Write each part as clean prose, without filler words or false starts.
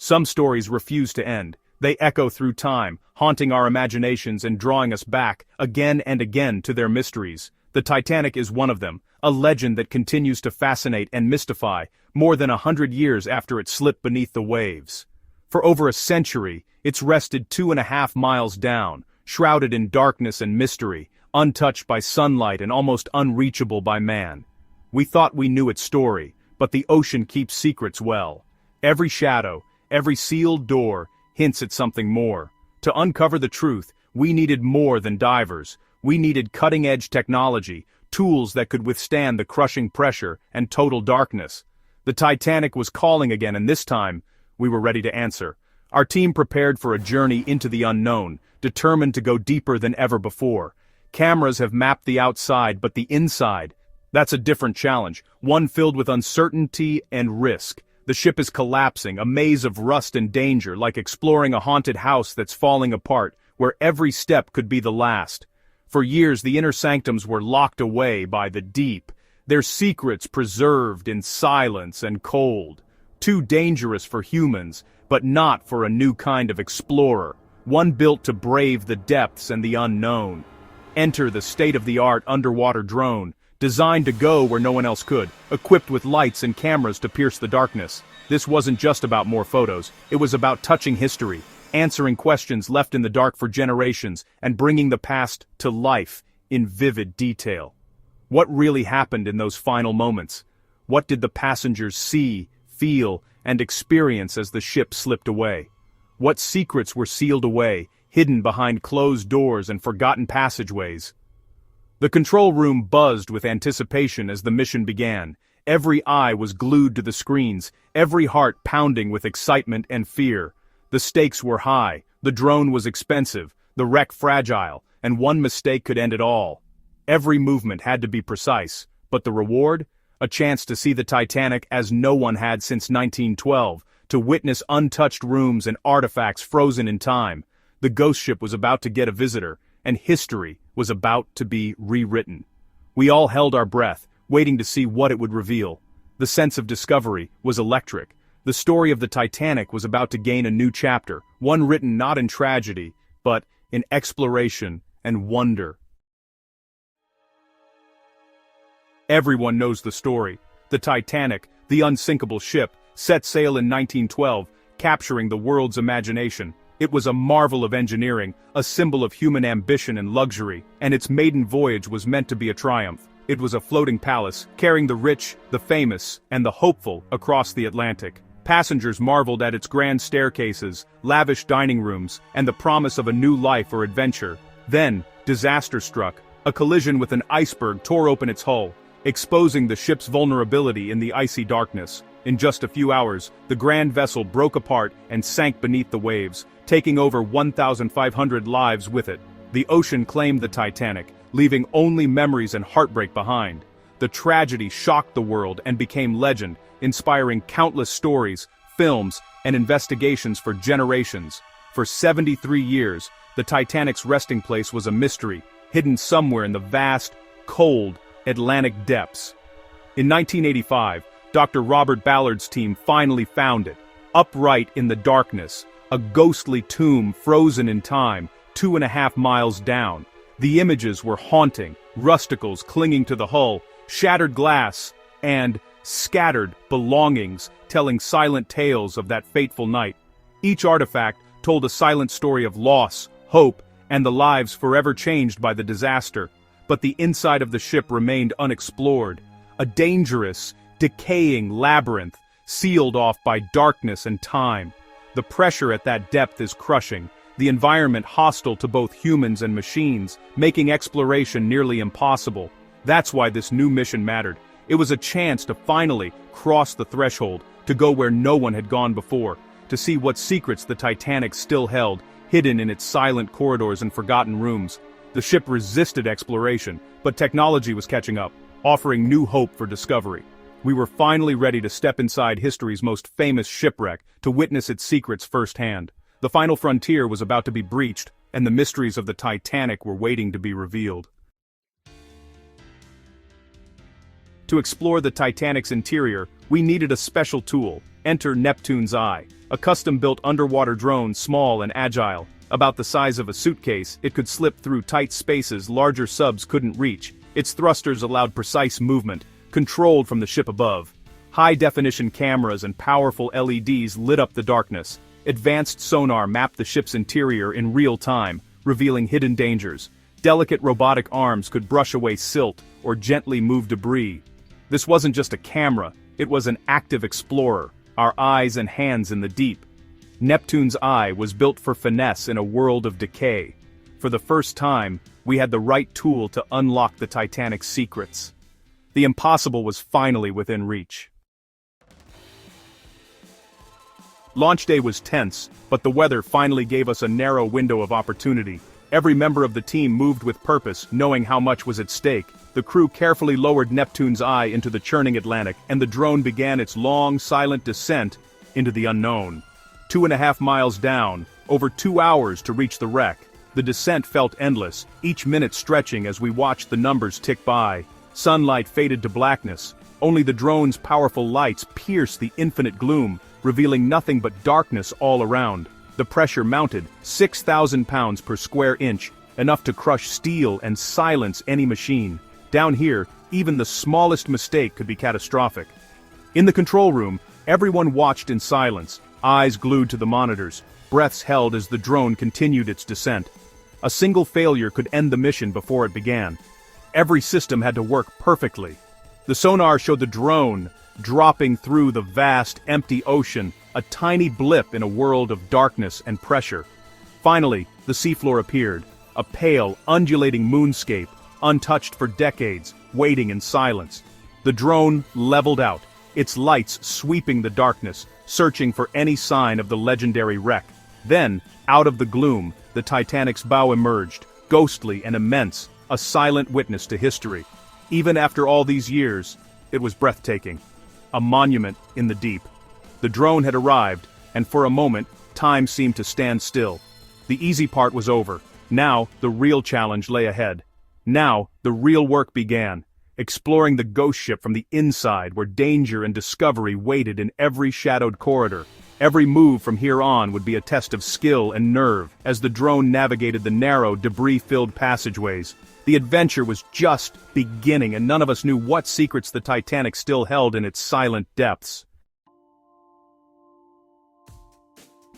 Some stories refuse to end. They echo through time, haunting our imaginations and drawing us back, again and again, to their mysteries. The Titanic is one of them, a legend that continues to fascinate and mystify, more than 100 years after it slipped beneath the waves. For over a century, it's rested 2.5 miles down, shrouded in darkness and mystery, untouched by sunlight and almost unreachable by man. We thought we knew its story, but the ocean keeps secrets well. Every shadow, every sealed door, hints at something more. To uncover the truth, we needed more than divers. We needed cutting-edge technology, tools that could withstand the crushing pressure and total darkness. The Titanic was calling again, and this time, we were ready to answer. Our team prepared for a journey into the unknown, determined to go deeper than ever before. Cameras have mapped the outside, but the inside, that's a different challenge, one filled with uncertainty and risk. The ship is collapsing, a maze of rust and danger, like exploring a haunted house that's falling apart, where every step could be the last. For years the inner sanctums were locked away by the deep, their secrets preserved in silence and cold. Too dangerous for humans, but not for a new kind of explorer, one built to brave the depths and the unknown. Enter the state-of-the-art underwater drone, designed to go where no one else could, equipped with lights and cameras to pierce the darkness. This wasn't just about more photos, it was about touching history, answering questions left in the dark for generations, and bringing the past to life in vivid detail. What really happened in those final moments? What did the passengers see, feel, and experience as the ship slipped away? What secrets were sealed away, hidden behind closed doors and forgotten passageways? The control room buzzed with anticipation as the mission began. Every eye was glued to the screens, every heart pounding with excitement and fear. The stakes were high, the drone was expensive, the wreck fragile, and one mistake could end it all. Every movement had to be precise, but the reward? A chance to see the Titanic as no one had since 1912, to witness untouched rooms and artifacts frozen in time. The ghost ship was about to get a visitor, and history was about to be rewritten. We all held our breath, waiting to see what it would reveal. The sense of discovery was electric. The story of the Titanic was about to gain a new chapter, one written not in tragedy, but in exploration and wonder. Everyone knows the story. The Titanic, the unsinkable ship, set sail in 1912, capturing the world's imagination. It was a marvel of engineering, a symbol of human ambition and luxury, and its maiden voyage was meant to be a triumph. It was a floating palace, carrying the rich, the famous, and the hopeful across the Atlantic. Passengers marveled at its grand staircases, lavish dining rooms, and the promise of a new life or adventure. Then, disaster struck. A collision with an iceberg tore open its hull, exposing the ship's vulnerability in the icy darkness. In just a few hours, the grand vessel broke apart and sank beneath the waves, taking over 1,500 lives with it. The ocean claimed the Titanic, leaving only memories and heartbreak behind. The tragedy shocked the world and became legend, inspiring countless stories, films, and investigations for generations. For 73 years, the Titanic's resting place was a mystery, hidden somewhere in the vast, cold, Atlantic depths. In 1985, Dr. Robert Ballard's team finally found it, upright in the darkness, a ghostly tomb frozen in time, 2.5 miles down. The images were haunting, rusticles clinging to the hull, shattered glass, and scattered belongings telling silent tales of that fateful night. Each artifact told a silent story of loss, hope, and the lives forever changed by the disaster. But the inside of the ship remained unexplored, a dangerous, decaying labyrinth, sealed off by darkness and time. The pressure at that depth is crushing, the environment hostile to both humans and machines, making exploration nearly impossible. That's why this new mission mattered. It was a chance to finally cross the threshold, to go where no one had gone before, to see what secrets the Titanic still held, hidden in its silent corridors and forgotten rooms. The ship resisted exploration, but technology was catching up, offering new hope for discovery. We were finally ready to step inside history's most famous shipwreck, to witness its secrets firsthand. The final frontier was about to be breached, and the mysteries of the Titanic were waiting to be revealed. To explore the Titanic's interior, we needed a special tool. Enter Neptune's Eye, a custom-built underwater drone, small and agile. About the size of a suitcase, it could slip through tight spaces larger subs couldn't reach. Its thrusters allowed precise movement, controlled from the ship above. High-definition cameras and powerful LEDs lit up the darkness. Advanced sonar mapped the ship's interior in real time, revealing hidden dangers. Delicate robotic arms could brush away silt or gently move debris. This wasn't just a camera, it was an active explorer, our eyes and hands in the deep. Neptune's Eye was built for finesse in a world of decay. For the first time, we had the right tool to unlock the Titanic's secrets. The impossible was finally within reach. Launch day was tense, but the weather finally gave us a narrow window of opportunity. Every member of the team moved with purpose, knowing how much was at stake. The crew carefully lowered Neptune's Eye into the churning Atlantic, and the drone began its long, silent descent into the unknown. 2.5 miles down, over 2 hours to reach the wreck. The descent felt endless, each minute stretching as we watched the numbers tick by. Sunlight faded to blackness. Only the drone's powerful lights pierced the infinite gloom, revealing nothing but darkness all around. The pressure mounted, 6,000 pounds per square inch, enough to crush steel and silence any machine. Down here, even the smallest mistake could be catastrophic. In the control room, everyone watched in silence, eyes glued to the monitors, breaths held as the drone continued its descent. A single failure could end the mission before it began. Every system had to work perfectly. The sonar showed the drone dropping through the vast, empty ocean, a tiny blip in a world of darkness and pressure. Finally, the seafloor appeared, a pale, undulating moonscape, untouched for decades, waiting in silence. The drone leveled out, its lights sweeping the darkness, searching for any sign of the legendary wreck. Then, out of the gloom, the Titanic's bow emerged, ghostly and immense, a silent witness to history. Even after all these years, it was breathtaking. A monument in the deep. The drone had arrived, and for a moment, time seemed to stand still. The easy part was over. Now, the real challenge lay ahead. Now, the real work began. Exploring the ghost ship from the inside where danger and discovery waited in every shadowed corridor. Every move from here on would be a test of skill and nerve as the drone navigated the narrow, debris-filled passageways. The adventure was just beginning, and none of us knew what secrets the Titanic still held in its silent depths.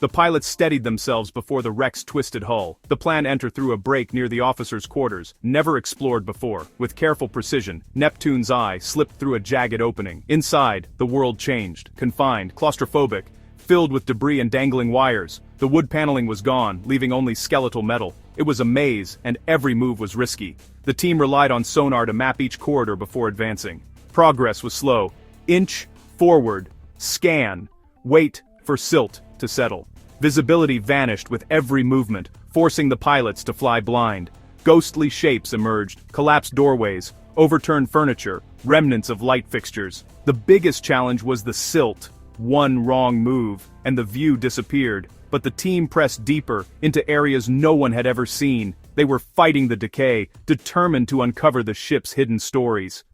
The pilots steadied themselves before the wreck's twisted hull. The plan entered through a break near the officers' quarters, never explored before. With careful precision, Neptune's Eye slipped through a jagged opening. Inside, the world changed, confined, claustrophobic, filled with debris and dangling wires. The wood paneling was gone, leaving only skeletal metal. It was a maze, and every move was risky. The team relied on sonar to map each corridor before advancing. Progress was slow. Inch, forward, scan, wait for silt to settle. Visibility vanished with every movement, forcing the pilots to fly blind. Ghostly shapes emerged, collapsed doorways, overturned furniture, remnants of light fixtures. The biggest challenge was the silt. One wrong move, and the view disappeared. But the team pressed deeper, into areas no one had ever seen. They were fighting the decay, determined to uncover the ship's hidden stories.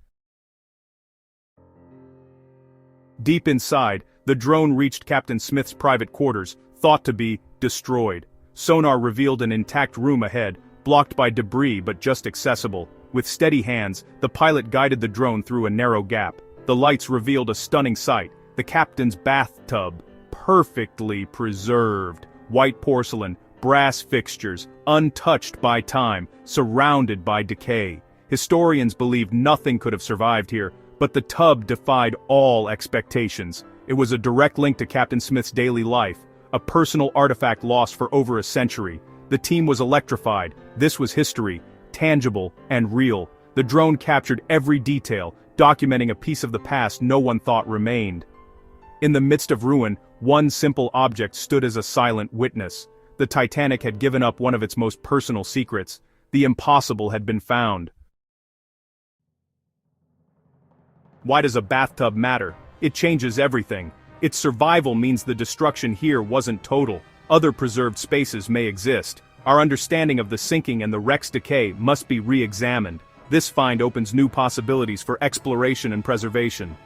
Deep inside, the drone reached Captain Smith's private quarters, thought to be destroyed. Sonar revealed an intact room ahead, blocked by debris but just accessible. With steady hands, the pilot guided the drone through a narrow gap. The lights revealed a stunning sight: the captain's bathtub, perfectly preserved. White porcelain, brass fixtures, untouched by time, surrounded by decay. Historians believe nothing could have survived here, but the tub defied all expectations. It was a direct link to Captain Smith's daily life, a personal artifact lost for over a century. The team was electrified. This was history, tangible and real. The drone captured every detail, documenting a piece of the past no one thought remained. In the midst of ruin, one simple object stood as a silent witness. The Titanic had given up one of its most personal secrets. The impossible had been found. Why does a bathtub matter? It changes everything. Its survival means the destruction here wasn't total. Other preserved spaces may exist. Our understanding of the sinking and the wreck's decay must be re-examined. This find opens new possibilities for exploration and preservation.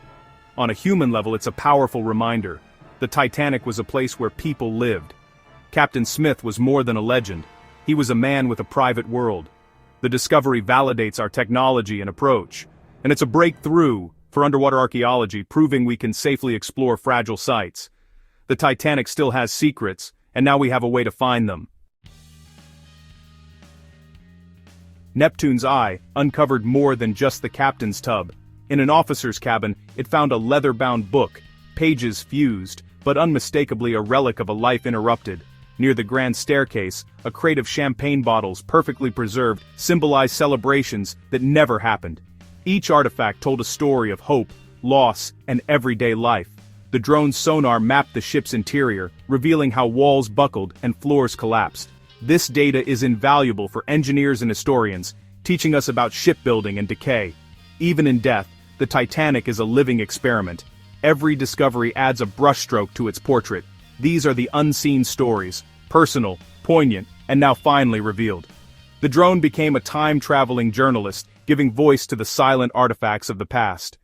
On a human level, it's a powerful reminder. The Titanic was a place where people lived. Captain Smith was more than a legend. He was a man with a private world. The discovery validates our technology and approach, and it's a breakthrough for underwater archaeology, proving we can safely explore fragile sites. The Titanic still has secrets, and now we have a way to find them. Neptune's Eye uncovered more than just the captain's tub. In an officer's cabin, it found a leather-bound book, pages fused, but unmistakably a relic of a life interrupted. Near the grand staircase, a crate of champagne bottles perfectly preserved symbolized celebrations that never happened. Each artifact told a story of hope, loss, and everyday life. The drone's sonar mapped the ship's interior, revealing how walls buckled and floors collapsed. This data is invaluable for engineers and historians, teaching us about shipbuilding and decay. Even in death, the Titanic is a living experiment. Every discovery adds a brushstroke to its portrait. These are the unseen stories, personal, poignant, and now finally revealed. The drone became a time-traveling journalist, giving voice to the silent artifacts of the past.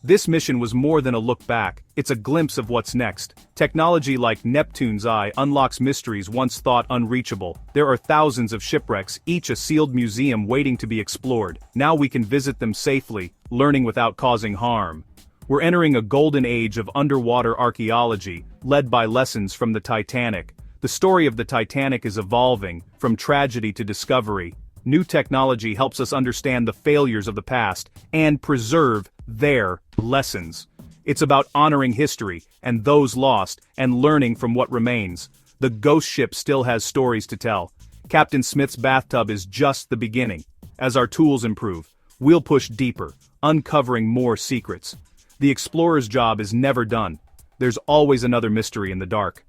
This mission was more than a look back, it's a glimpse of what's next. Technology like Neptune's Eye unlocks mysteries once thought unreachable. There are thousands of shipwrecks, each a sealed museum waiting to be explored. Now we can visit them safely, learning without causing harm. We're entering a golden age of underwater archaeology, led by lessons from the Titanic. The story of the Titanic is evolving, from tragedy to discovery. New technology helps us understand the failures of the past and preserve their lessons. It's about honoring history and those lost and learning from what remains. The ghost ship still has stories to tell. Captain Smith's bathtub is just the beginning. As our tools improve, we'll push deeper, uncovering more secrets. The explorer's job is never done. There's always another mystery in the dark.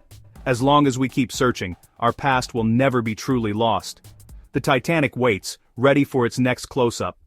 As long as we keep searching, our past will never be truly lost. The Titanic waits, ready for its next close-up.